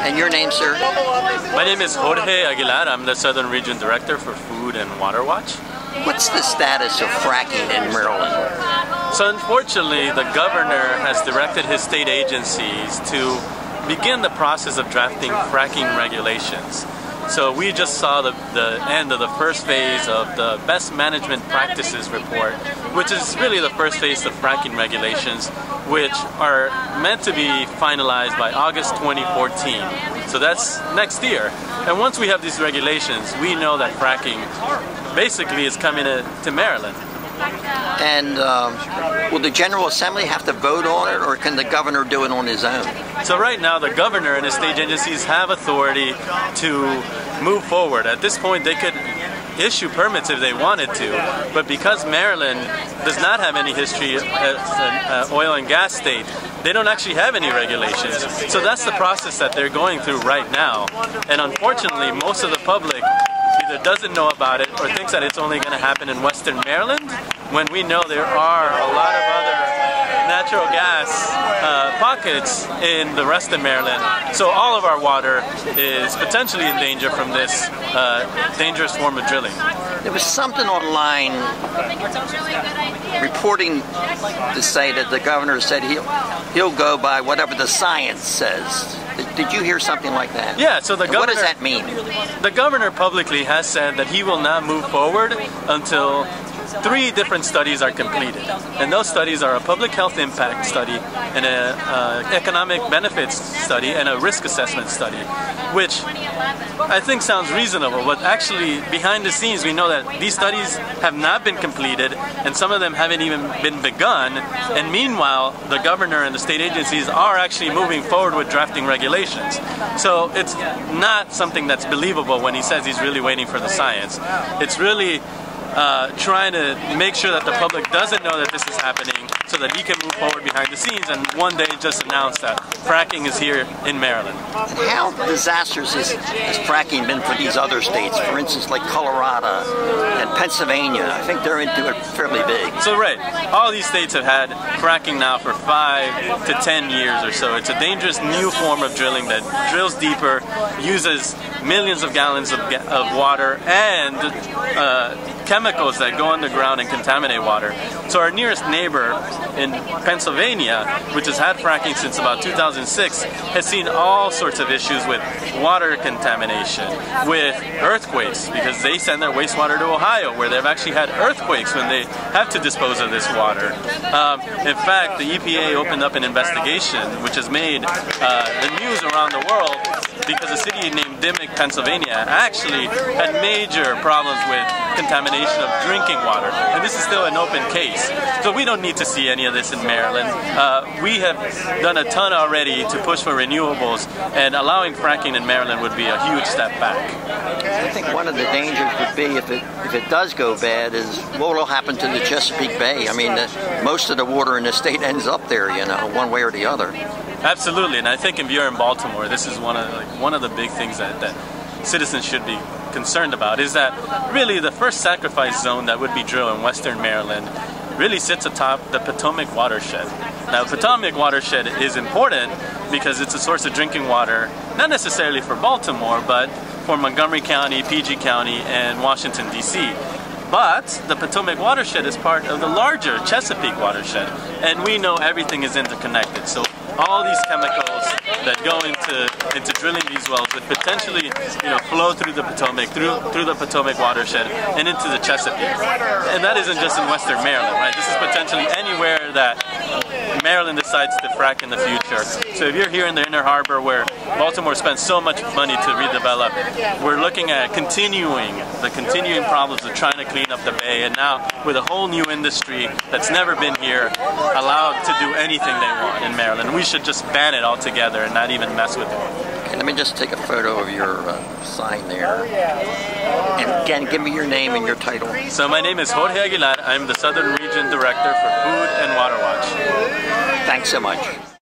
And your name, sir? My name is Jorge Aguilar. I'm the Southern Region Director for Food and Water Watch. What's the status of fracking in Maryland? So unfortunately, the governor has directed his state agencies to begin the process of drafting fracking regulations. So we just saw the end of the first phase of the Best Management Practices report, which is really the first phase of fracking regulations, which are meant to be finalized by August 2014. So that's next year. And once we have these regulations, we know that fracking basically is coming to Maryland. And will the General Assembly have to vote on it, or can the governor do it on his own? So right now, the governor and his state agencies have authority to move forward. At this point, they could issue permits if they wanted to, but because Maryland does not have any history as an oil and gas state, they don't actually have any regulations. So that's the process that they're going through right now. And unfortunately, most of the public either doesn't know about it or thinks that it's only going to happen in Western Maryland, when we know there are a lot of other natural gas pockets in the rest of Maryland. So all of our water is potentially in danger from this dangerous form of drilling. There was something online reporting to say that the governor said he'll go by whatever the science says. Did you hear something like that? Yeah, so the governor... What does that mean? The governor publicly has said that he will not move forward until 3 different studies are completed. And those studies are a public health impact study, and an economic benefits study, and a risk assessment study, which I think sounds reasonable, but actually behind the scenes we know that these studies have not been completed, and some of them haven't even been begun, and meanwhile the governor and the state agencies are actually moving forward with drafting regulations. So it's not something that's believable when he says he's really waiting for the science. It's really trying to make sure that the public doesn't know that this is happening, so that he can move forward behind the scenes and one day just announce that fracking is here in Maryland. And how disastrous has fracking been for these other states? For instance, like Colorado and Pennsylvania. I think they're into it fairly big. So right, all these states have had fracking now for 5 to 10 years or so. It's a dangerous new form of drilling that drills deeper, uses millions of gallons of water and chemicals that go underground and contaminate water. So our nearest neighbor in Pennsylvania, which has had fracking since about 2006, has seen all sorts of issues with water contamination, with earthquakes, because they send their wastewater to Ohio, where they've actually had earthquakes when they have to dispose of this water. In fact, the EPA opened up an investigation, which has made the news around the world, because a city named Dimock, Pennsylvania, actually had major problems with contamination of drinking water, and this is still an open case. So we don't need to see any of this in Maryland. We have done a ton already to push for renewables, and allowing fracking in Maryland would be a huge step back. I think one of the dangers would be, if it does go bad, is what will happen to the Chesapeake Bay. I mean, most of the water in the state ends up there, you know, one way or the other. Absolutely, and I think if you're in Baltimore, this is one of the big things that citizens should be concerned about, is that really the first sacrifice zone that would be drilled in Western Maryland really sits atop the Potomac watershed. Now, the Potomac watershed is important because it's a source of drinking water, not necessarily for Baltimore, but for Montgomery County, PG County, and Washington, D.C. But the Potomac watershed is part of the larger Chesapeake watershed, and we know everything is interconnected. So all these chemicals that go into drilling these wells would potentially, flow through the Potomac, through the Potomac watershed and into the Chesapeake. And that isn't just in Western Maryland, right? This is potentially anywhere that Maryland decides to frack in the future. So if you're here in the Inner Harbor, where Baltimore spends so much money to redevelop, we're looking at continuing problems of trying to clean up the bay, and now with a whole new industry that's never been here, allowed to do anything they want in Maryland. We should just ban it altogether and not even mess with it. Okay, let me just take a photo of your sign there. And again, give me your name and your title. So my name is Jorge Aguilar. I'm the Southern Region Director for Food and Water Watch. Thanks so much.